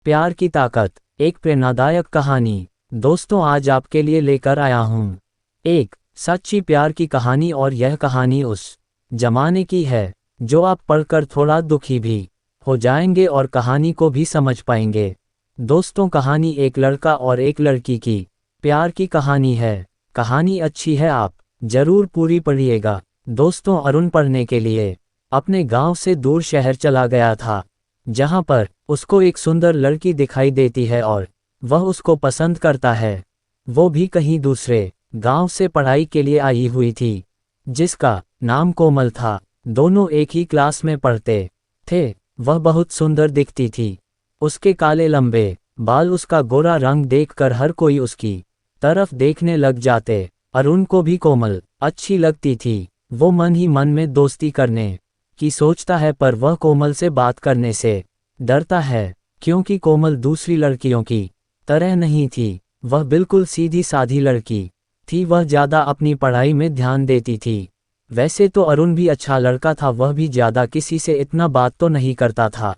प्यार की ताकत, एक प्रेरणादायक कहानी। दोस्तों, आज आपके लिए लेकर आया हूँ एक सच्ची प्यार की कहानी, और यह कहानी उस जमाने की है जो आप पढ़कर थोड़ा दुखी भी हो जाएंगे और कहानी को भी समझ पाएंगे। दोस्तों, कहानी एक लड़का और एक लड़की की प्यार की कहानी है। कहानी अच्छी है, आप जरूर पूरी पढ़िएगा। दोस्तों, अरुण पढ़ने के लिए अपने गांव से दूर शहर चला गया था, जहां पर उसको एक सुंदर लड़की दिखाई देती है और वह उसको पसंद करता है। वो भी कहीं दूसरे गांव से पढ़ाई के लिए आई हुई थी, जिसका नाम कोमल था। दोनों एक ही क्लास में पढ़ते थे। वह बहुत सुंदर दिखती थी। उसके काले लंबे बाल, उसका गोरा रंग देखकर हर कोई उसकी तरफ देखने लग जाते। अरुण को भी कोमल अच्छी लगती थी। वो मन ही मन में दोस्ती करने की सोचता है, पर वह कोमल से बात करने से डरता है, क्योंकि कोमल दूसरी लड़कियों की तरह नहीं थी। वह बिल्कुल सीधी साधी लड़की थी। वह ज़्यादा अपनी पढ़ाई में ध्यान देती थी। वैसे तो अरुण भी अच्छा लड़का था, वह भी ज़्यादा किसी से इतना बात तो नहीं करता था।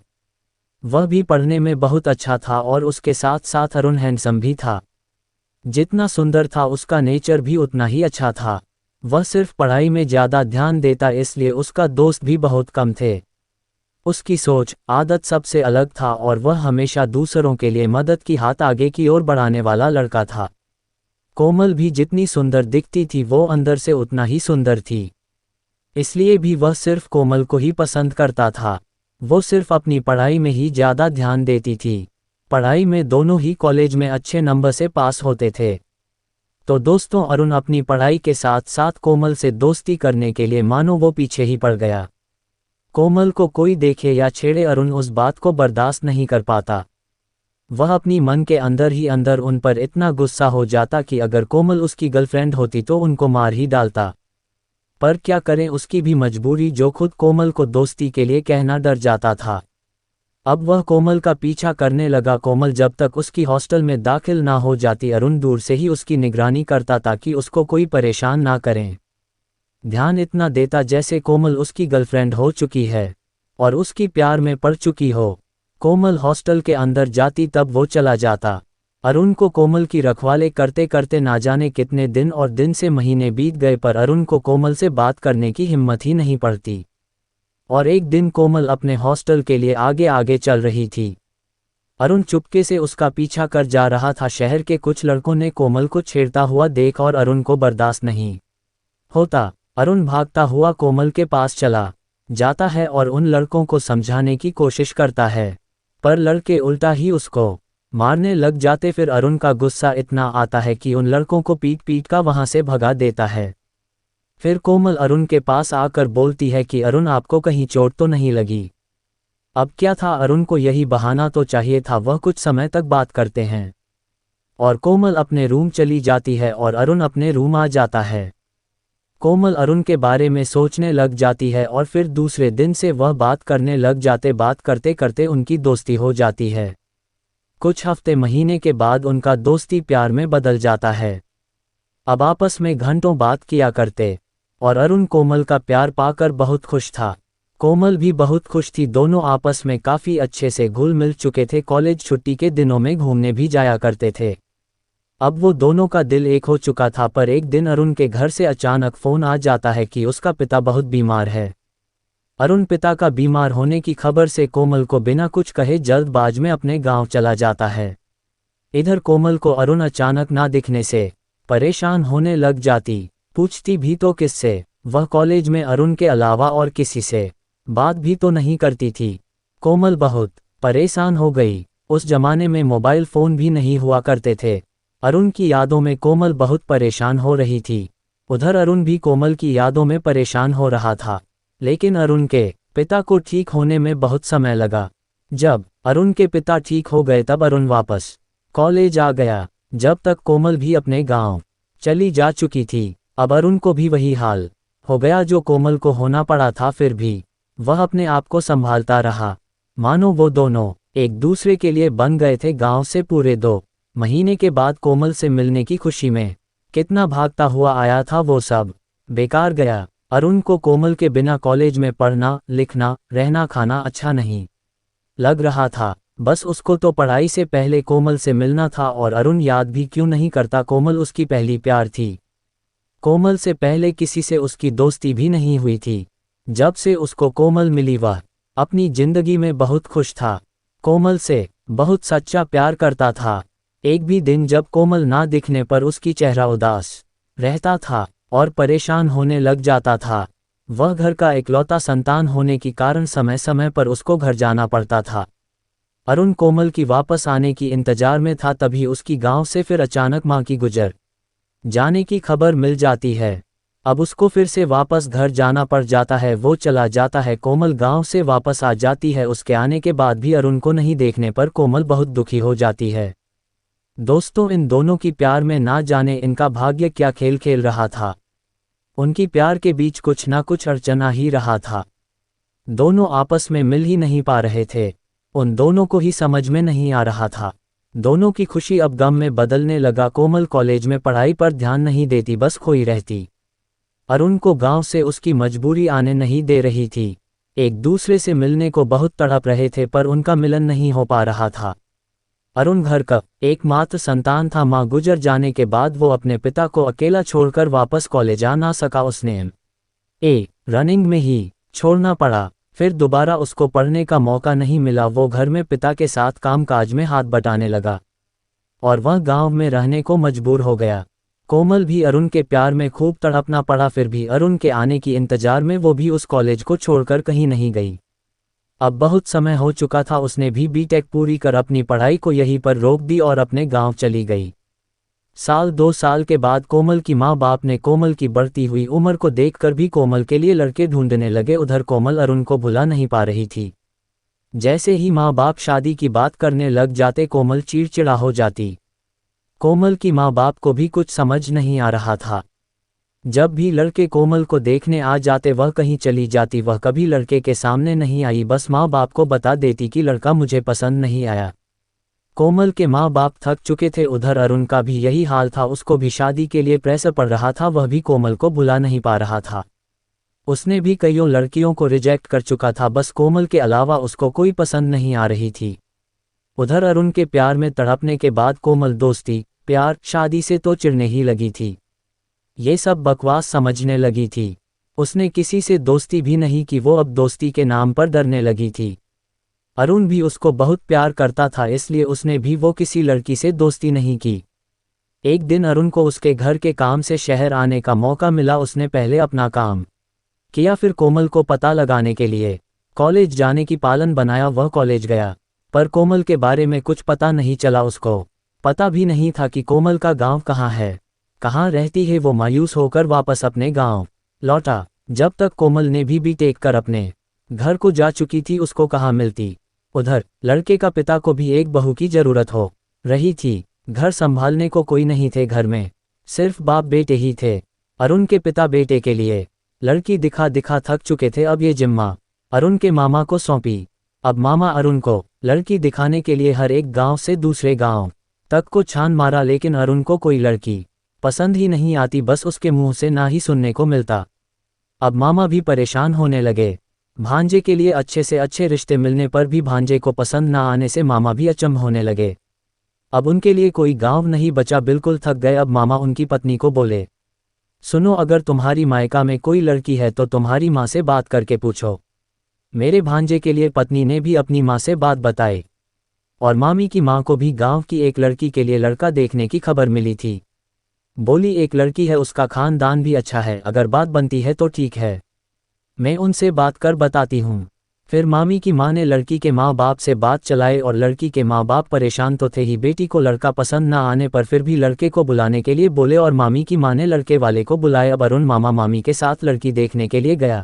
वह भी पढ़ने में बहुत अच्छा था और उसके साथ साथ अरुण हैंडसम भी था। जितना सुंदर था, उसका नेचर भी उतना ही अच्छा था। वह सिर्फ पढ़ाई में ज़्यादा ध्यान देता, इसलिए उसका दोस्त भी बहुत कम थे। उसकी सोच, आदत सबसे अलग था और वह हमेशा दूसरों के लिए मदद की हाथ आगे की ओर बढ़ाने वाला लड़का था। कोमल भी जितनी सुंदर दिखती थी, वो अंदर से उतना ही सुंदर थी। इसलिए भी वह सिर्फ कोमल को ही पसंद करता था। वो सिर्फ अपनी पढ़ाई में ही ज़्यादा ध्यान देती थी। पढ़ाई में दोनों ही कॉलेज में अच्छे नंबर से पास होते थे। तो दोस्तों, अरुण अपनी पढ़ाई के साथ साथ कोमल से दोस्ती करने के लिए मानो वो पीछे ही पड़ गया। कोमल को कोई देखे या छेड़े, अरुण उस बात को बर्दाश्त नहीं कर पाता। वह अपनी मन के अंदर ही अंदर उन पर इतना गुस्सा हो जाता कि अगर कोमल उसकी गर्लफ्रेंड होती तो उनको मार ही डालता। पर क्या करें, उसकी भी मजबूरी, जो खुद कोमल को दोस्ती के लिए कहना डर जाता था। अब वह कोमल का पीछा करने लगा। कोमल जब तक उसकी हॉस्टल में दाखिल ना हो जाती, अरुण दूर से ही उसकी निगरानी करता ताकि उसको कोई परेशान ना करें। ध्यान इतना देता जैसे कोमल उसकी गर्लफ्रेंड हो चुकी है और उसकी प्यार में पड़ चुकी हो। कोमल हॉस्टल के अंदर जाती तब वो चला जाता। अरुण को कोमल की रखवाले करते करते ना जाने कितने दिन और दिन से महीने बीत गए, पर अरुण को कोमल से बात करने की हिम्मत ही नहीं पड़ती। और एक दिन कोमल अपने हॉस्टल के लिए आगे आगे चल रही थी। अरुण चुपके से उसका पीछा कर जा रहा था। शहर के कुछ लड़कों ने कोमल को छेड़ता हुआ देख और अरुण को बर्दाश्त नहीं होता। अरुण भागता हुआ कोमल के पास चला जाता है और उन लड़कों को समझाने की कोशिश करता है, पर लड़के उल्टा ही उसको मारने लग जाते। फिर अरुण का गुस्सा इतना आता है कि उन लड़कों को पीट पीट का वहां से भगा देता है। फिर कोमल अरुण के पास आकर बोलती है कि अरुण, आपको कहीं चोट तो नहीं लगी? अब क्या था, अरुण को यही बहाना तो चाहिए था। वह कुछ समय तक बात करते हैं और कोमल अपने रूम चली जाती है और अरुण अपने रूम आ जाता है। कोमल अरुण के बारे में सोचने लग जाती है और फिर दूसरे दिन से वह बात करने लग जाते। बात करते करते उनकी दोस्ती हो जाती है। कुछ हफ्ते महीने के बाद उनका दोस्ती प्यार में बदल जाता है। अब आपस में घंटों बात किया करते और अरुण कोमल का प्यार पाकर बहुत खुश था। कोमल भी बहुत खुश थी। दोनों आपस में काफ़ी अच्छे से घुल मिल चुके थे। कॉलेज छुट्टी के दिनों में घूमने भी जाया करते थे। अब वो दोनों का दिल एक हो चुका था। पर एक दिन अरुण के घर से अचानक फ़ोन आ जाता है कि उसका पिता बहुत बीमार है। अरुण पिता का बीमार होने की खबर से कोमल को बिना कुछ कहे जल्दबाज में अपने गांव चला जाता है। इधर कोमल को अरुण अचानक ना दिखने से परेशान होने लग जाती। पूछती भी तो किससे? वह कॉलेज में अरुण के अलावा और किसी से बात भी तो नहीं करती थी। कोमल बहुत परेशान हो गई। उस जमाने में मोबाइल फ़ोन भी नहीं हुआ करते थे। अरुण की यादों में कोमल बहुत परेशान हो रही थी। उधर अरुण भी कोमल की यादों में परेशान हो रहा था। लेकिन अरुण के पिता को ठीक होने में बहुत समय लगा। जब अरुण के पिता ठीक हो गए तब अरुण वापस कॉलेज आ गया। जब तक कोमल भी अपने गांव चली जा चुकी थी, अब अरुण को भी वही हाल हो गया जो कोमल को होना पड़ा था। फिर भी वह अपने आप को संभालता रहा, मानो वो दोनों एक दूसरे के लिए बन गए थे। गांव से पूरे 2 महीने के बाद कोमल से मिलने की खुशी में कितना भागता हुआ आया था, वो सब बेकार गया। अरुण को कोमल के बिना कॉलेज में पढ़ना, लिखना, रहना, खाना अच्छा नहीं लग रहा था। बस उसको तो पढ़ाई से पहले कोमल से मिलना था, और अरुण याद भी क्यों नहीं करता, कोमल उसकी पहली प्यार थी। कोमल से पहले किसी से उसकी दोस्ती भी नहीं हुई थी। जब से उसको कोमल मिली वह अपनी जिंदगी में बहुत खुश था। कोमल से बहुत सच्चा प्यार करता था। एक भी दिन जब कोमल ना दिखने पर उसकी चेहरा उदास रहता था और परेशान होने लग जाता था। वह घर का इकलौता संतान होने के कारण समय समय पर उसको घर जाना पड़ता था। अरुण कोमल की वापस आने की इंतजार में था, तभी उसकी गांव से फिर अचानक मां की गुजर जाने की खबर मिल जाती है। अब उसको फिर से वापस घर जाना पड़ जाता है। वो चला जाता है, कोमल गांव से वापस आ जाती है। उसके आने के बाद भी अरुण को नहीं देखने पर कोमल बहुत दुखी हो जाती है। दोस्तों, इन दोनों की प्यार में ना जाने इनका भाग्य क्या खेल खेल रहा था। उनकी प्यार के बीच कुछ ना कुछ अड़चना ही रहा था। दोनों आपस में मिल ही नहीं पा रहे थे। उन दोनों को ही समझ में नहीं आ रहा था। दोनों की खुशी अब गम में बदलने लगा। कोमल कॉलेज में पढ़ाई पर ध्यान नहीं देती, बस खोई रहती। अरुण को गांव से उसकी मजबूरी आने नहीं दे रही थी। एक दूसरे से मिलने को बहुत तड़प रहे थे, पर उनका मिलन नहीं हो पा रहा था। अरुण घर का एकमात्र संतान था। मां गुजर जाने के बाद वो अपने पिता को अकेला छोड़कर वापस कॉलेज आ ना सका। उसने रनिंग में ही छोड़ना पड़ा। फिर दोबारा उसको पढ़ने का मौका नहीं मिला। वो घर में पिता के साथ कामकाज में हाथ बटाने लगा और वह गांव में रहने को मजबूर हो गया। कोमल भी अरुण के प्यार में खूब तड़पना पड़ा। फिर भी अरुण के आने की इंतजार में वो भी उस कॉलेज को छोड़कर कहीं नहीं गई। अब बहुत समय हो चुका था। उसने भी बीटेक पूरी कर अपनी पढ़ाई को यहीं पर रोक दी और अपने गांव चली गई। साल 2 साल के बाद कोमल की माँ बाप ने कोमल की बढ़ती हुई उम्र को देखकर भी कोमल के लिए लड़के ढूंढने लगे। उधर कोमल अरुण को भुला नहीं पा रही थी। जैसे ही माँ बाप शादी की बात करने लग जाते, कोमल चिड़चिड़ा हो जाती। कोमल की माँ बाप को भी कुछ समझ नहीं आ रहा था। जब भी लड़के कोमल को देखने आ जाते, वह कहीं चली जाती। वह कभी लड़के के सामने नहीं आई, बस माँ बाप को बता देती कि लड़का मुझे पसंद नहीं आया। कोमल के माँ बाप थक चुके थे। उधर अरुण का भी यही हाल था। उसको भी शादी के लिए प्रेशर पड़ रहा था। वह भी कोमल को भुला नहीं पा रहा था। उसने भी कईयों लड़कियों को रिजेक्ट कर चुका था, बस कोमल के अलावा उसको कोई पसंद नहीं आ रही थी। उधर अरुण के प्यार में तड़पने के बाद कोमल दोस्ती, प्यार, शादी से तो चिढ़ने ही लगी थी। ये सब बकवास समझने लगी थी। उसने किसी से दोस्ती भी नहीं की। वो अब दोस्ती के नाम पर डरने लगी थी। अरुण भी उसको बहुत प्यार करता था, इसलिए उसने भी वो किसी लड़की से दोस्ती नहीं की। एक दिन अरुण को उसके घर के काम से शहर आने का मौका मिला। उसने पहले अपना काम किया, फिर कोमल को पता लगाने के लिए कॉलेज जाने की पालन बनाया। वह कॉलेज गया, पर कोमल के बारे में कुछ पता नहीं चला। उसको पता भी नहीं था कि कोमल का गांव कहाँ है, कहाँ रहती है। वो मायूस होकर वापस अपने गांव लौटा। जब तक कोमल ने भी बीटेक कर अपने घर को जा चुकी थी, उसको कहाँ मिलती। उधर लड़के का पिता को भी एक बहू की जरूरत हो रही थी। घर संभालने को कोई नहीं थे घर में, सिर्फ बाप बेटे ही थे। अरुण के पिता बेटे के लिए लड़की दिखा दिखा थक चुके थे। अब ये जिम्मा अरुण के मामा को सौंपी। अब मामा अरुण को लड़की दिखाने के लिए हर एक गांव से दूसरे गांव तक को छान मारा, लेकिन अरुण को कोई लड़की पसंद ही नहीं आती। बस उसके मुंह से ना ही सुनने को मिलता। अब मामा भी परेशान होने लगे। भांजे के लिए अच्छे से अच्छे रिश्ते मिलने पर भी भांजे को पसंद ना आने से मामा भी अचंभ होने लगे। अब उनके लिए कोई गांव नहीं बचा, बिल्कुल थक गए। अब मामा उनकी पत्नी को बोले, सुनो, अगर तुम्हारी मायका में कोई लड़की है तो तुम्हारी माँ से बात करके पूछो। मेरे भांजे के लिए पत्नी ने भी अपनी माँ से बात बताई, और मामी की माँ को भी गांव की एक लड़की के लिए लड़का देखने की खबर मिली थी। बोली, एक लड़की है, उसका खानदान भी अच्छा है, अगर बात बनती है तो ठीक है, मैं उनसे बात कर बताती हूँ। फिर मामी की माँ ने लड़की के माँ बाप से बात चलाई, और लड़की के माँ बाप परेशान तो थे ही, बेटी को लड़का पसंद ना आने पर फिर भी लड़के को बुलाने के लिए बोले, और मामी की माँ ने लड़के वाले को बुलाया। अब अरुण मामा मामी के साथ लड़की देखने के लिए गया।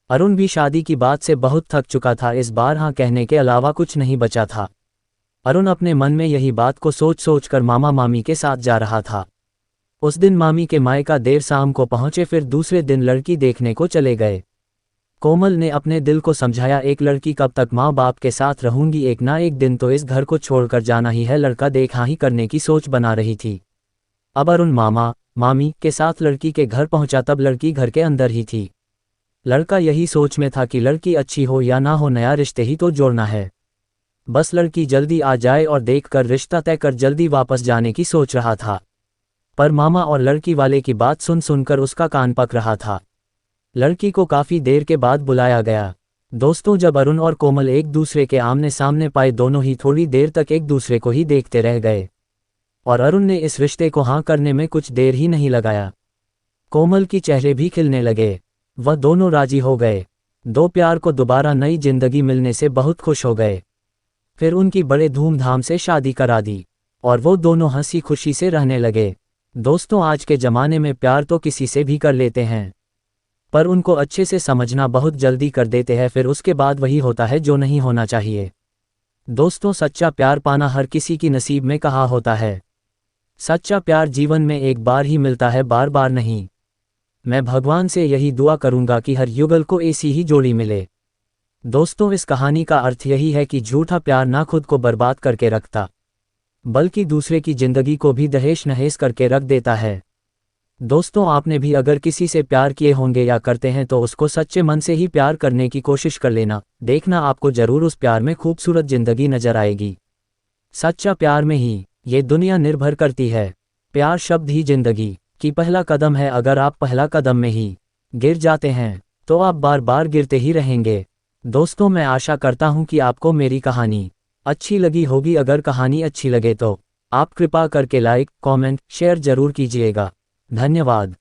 अरुण भी शादी की बात से बहुत थक चुका था। इस बार हाँ कहने के अलावा कुछ नहीं बचा था। अरुण अपने मन में यही बात को सोच सोच कर मामा मामी के साथ जा रहा था। उस दिन मामी के मायका देर शाम को पहुंचे, फिर दूसरे दिन लड़की देखने को चले गए। कोमल ने अपने दिल को समझाया, एक लड़की कब तक माँ बाप के साथ रहूंगी, एक ना एक दिन तो इस घर को छोड़कर जाना ही है। लड़का देखा ही करने की सोच बना रही थी। अब अरुण मामा मामी के साथ लड़की के घर पहुंचा, तब लड़की घर के अंदर ही थी। लड़का यही सोच में था कि लड़की अच्छी हो या ना हो, नया रिश्ते ही तो जोड़ना है। बस लड़की जल्दी आ जाए और देखकर रिश्ता तय कर जल्दी वापस जाने की सोच रहा था। पर मामा और लड़की वाले की बात सुन सुनकर उसका कान पक रहा था। लड़की को काफी देर के बाद बुलाया गया। दोस्तों, जब अरुण और कोमल एक दूसरे के आमने सामने पाए, दोनों ही थोड़ी देर तक एक दूसरे को ही देखते रह गए। और अरुण ने इस रिश्ते को हाँ करने में कुछ देर ही नहीं लगाया। कोमल की चेहरे भी खिलने लगे। वह दोनों राजी हो गए। दो प्यार को दोबारा नई जिंदगी मिलने से बहुत खुश हो गए। फिर उनकी बड़े धूमधाम से शादी करा दी और वो दोनों हंसी खुशी से रहने लगे। दोस्तों, आज के ज़माने में प्यार तो किसी से भी कर लेते हैं, पर उनको अच्छे से समझना बहुत जल्दी कर देते हैं, फिर उसके बाद वही होता है जो नहीं होना चाहिए। दोस्तों, सच्चा प्यार पाना हर किसी की नसीब में कहाँ होता है। सच्चा प्यार जीवन में एक बार ही मिलता है, बार बार नहीं। मैं भगवान से यही दुआ करूंगा कि हर युगल को ऐसी ही जोड़ी मिले। दोस्तों, इस कहानी का अर्थ यही है कि झूठा प्यार ना खुद को बर्बाद करके रखता, बल्कि दूसरे की जिंदगी को भी दहेश नहेश करके रख देता है। दोस्तों, आपने भी अगर किसी से प्यार किए होंगे या करते हैं तो उसको सच्चे मन से ही प्यार करने की कोशिश कर लेना। देखना, आपको जरूर उस प्यार में खूबसूरत जिंदगी नजर आएगी। सच्चा प्यार में ही ये दुनिया निर्भर करती है। प्यार शब्द ही जिंदगी की पहला कदम है। अगर आप पहला कदम में ही गिर जाते हैं तो आप बार बार गिरते ही रहेंगे। दोस्तों, मैं आशा करता हूं कि आपको मेरी कहानी अच्छी लगी होगी। अगर कहानी अच्छी लगे तो आप कृपा करके लाइक, कमेंट, शेयर जरूर कीजिएगा। धन्यवाद।